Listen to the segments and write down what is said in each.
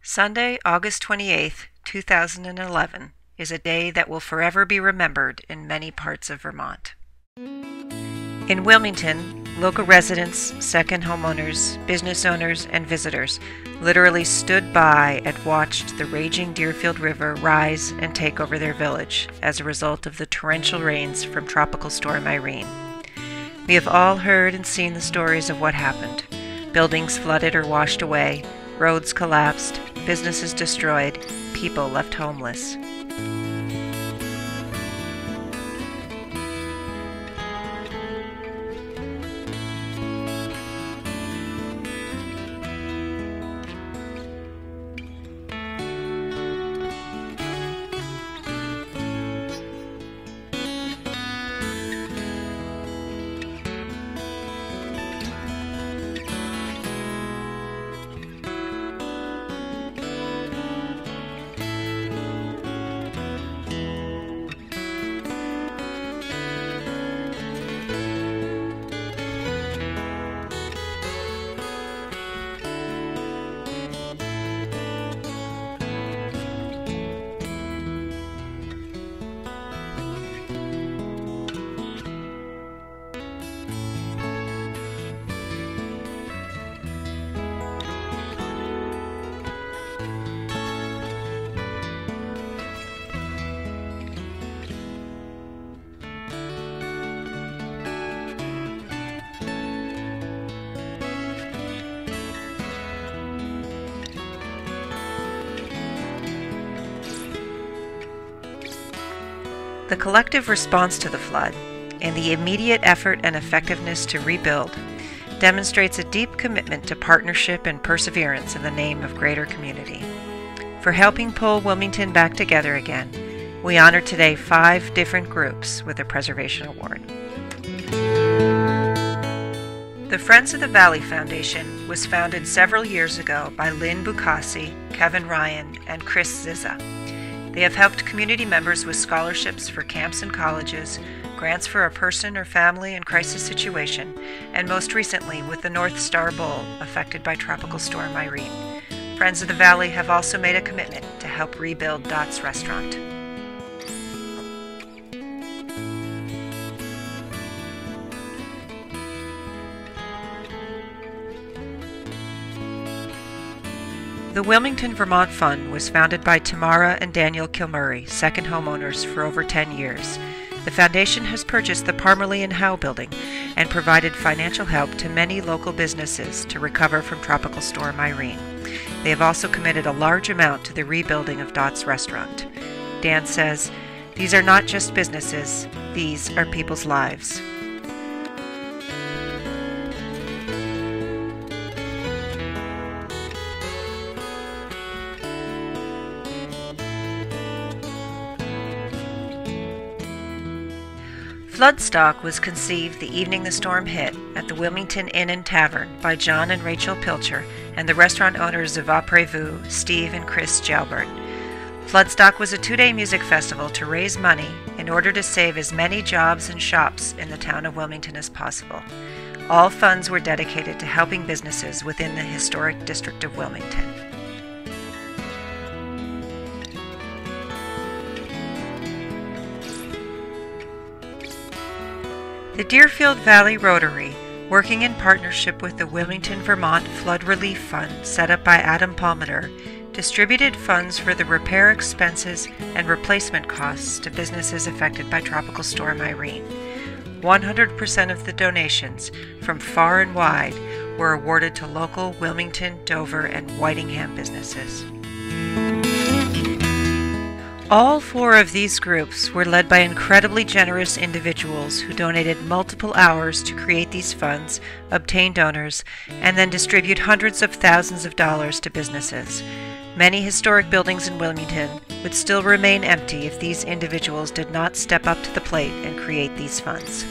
Sunday, August 28th, 2011, is a day that will forever be remembered in many parts of Vermont. In Wilmington, local residents, second homeowners, business owners, and visitors literally stood by and watched the raging Deerfield River rise and take over their village as a result of the torrential rains from Tropical Storm Irene. We have all heard and seen the stories of what happened. Buildings flooded or washed away, roads collapsed, businesses destroyed, people left homeless. The collective response to the flood and the immediate effort and effectiveness to rebuild demonstrates a deep commitment to partnership and perseverance in the name of greater community. For helping pull Wilmington back together again, we honor today 5 different groups with a Preservation Award. The Friends of the Valley Foundation was founded several years ago by Lynn Bukasi, Kevin Ryan, and Chris Zizza. They have helped community members with scholarships for camps and colleges, grants for a person or family in crisis situation, and most recently with the North Star Bowl affected by Tropical Storm Irene. Friends of the Valley have also made a commitment to help rebuild Dot's Restaurant. The Wilmington, Vermont Fund was founded by Tamara and Daniel Kilmurray, second homeowners, for over 10 years. The foundation has purchased the Parmalee and Howe building and provided financial help to many local businesses to recover from Tropical Storm Irene. They have also committed a large amount to the rebuilding of Dot's Restaurant. Dan says, "These are not just businesses, these are people's lives." Floodstock was conceived the evening the storm hit at the Wilmington Inn and Tavern by John and Rachel Pilcher and the restaurant owners of Après-Vous, Steve and Chris Jalbert. Floodstock was a 2-day music festival to raise money in order to save as many jobs and shops in the town of Wilmington as possible. All funds were dedicated to helping businesses within the historic district of Wilmington. The Deerfield Valley Rotary, working in partnership with the Wilmington, Vermont Flood Relief Fund set up by Adam Palmater, distributed funds for the repair expenses and replacement costs to businesses affected by Tropical Storm Irene. 100% of the donations from far and wide were awarded to local Wilmington, Dover, and Whitingham businesses. All 4 of these groups were led by incredibly generous individuals who donated multiple hours to create these funds, obtain donors, and then distribute hundreds of thousands of dollars to businesses. Many historic buildings in Wilmington would still remain empty if these individuals did not step up to the plate and create these funds.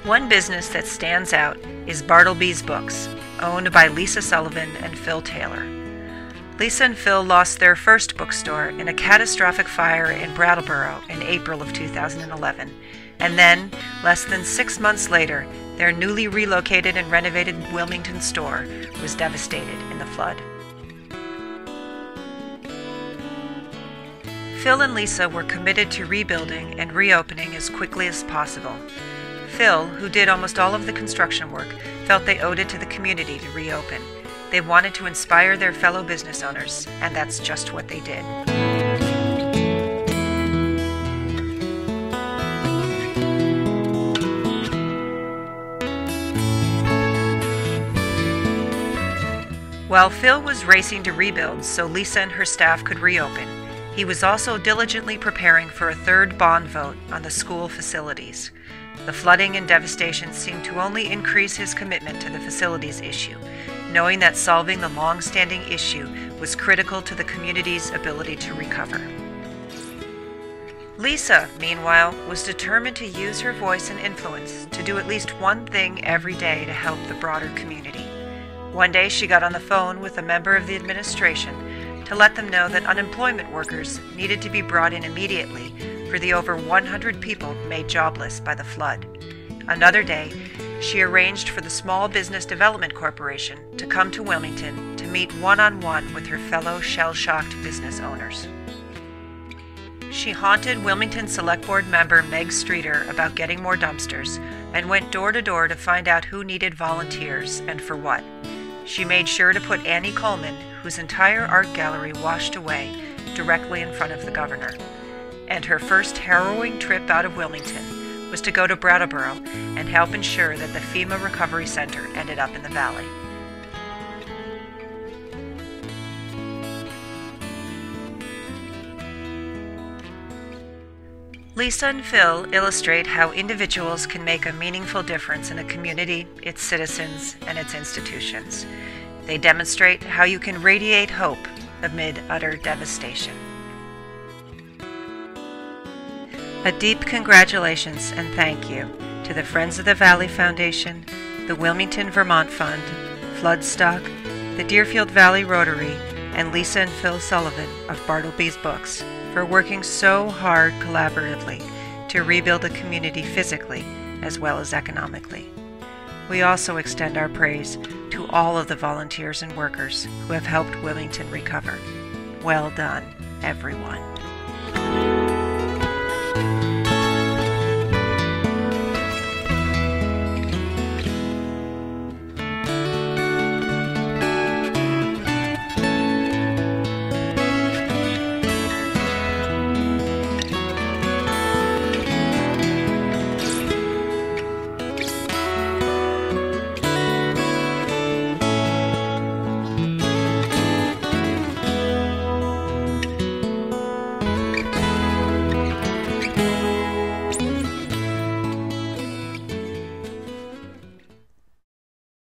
One business that stands out is Bartelby's Books, owned by Lisa Sullivan and Phil Taylor. Lisa and Phil lost their first bookstore in a catastrophic fire in Brattleboro in April of 2011, and then, less than 6 months later, Their newly relocated and renovated Wilmington store was devastated in the flood. Phil and Lisa were committed to rebuilding and reopening as quickly as possible. Phil, who did almost all of the construction work, felt they owed it to the community to reopen. They wanted to inspire their fellow business owners, and that's just what they did. While Phil was racing to rebuild so Lisa and her staff could reopen, he was also diligently preparing for a third bond vote on the school facilities. The flooding and devastation seemed to only increase his commitment to the facilities issue, knowing that solving the long-standing issue was critical to the community's ability to recover. Lisa, meanwhile, was determined to use her voice and influence to do at least one thing every day to help the broader community. One day she got on the phone with a member of the administration to let them know that unemployment workers needed to be brought in immediately for the over 100 people made jobless by the flood. Another day, she arranged for the Small Business Development Corporation to come to Wilmington to meet one-on-one with her fellow shell-shocked business owners. She haunted Wilmington Select Board member Meg Streeter about getting more dumpsters and went door to door to find out who needed volunteers and for what. She made sure to put Annie Coleman, whose entire art gallery washed away, directly in front of the governor. And her first harrowing trip out of Wilmington was to go to Brattleboro and help ensure that the FEMA Recovery Center ended up in the valley. Lisa and Phil illustrate how individuals can make a meaningful difference in a community, its citizens, and its institutions. They demonstrate how you can radiate hope amid utter devastation. A deep congratulations and thank you to the Friends of the Valley Foundation, the Wilmington, Vermont Fund, Floodstock, the Deerfield Valley Rotary, and Lisa and Phil Sullivan of Bartelby's Books for working so hard collaboratively to rebuild a community physically as well as economically. We also extend our praise to all of the volunteers and workers who have helped Wilmington recover. Well done, everyone.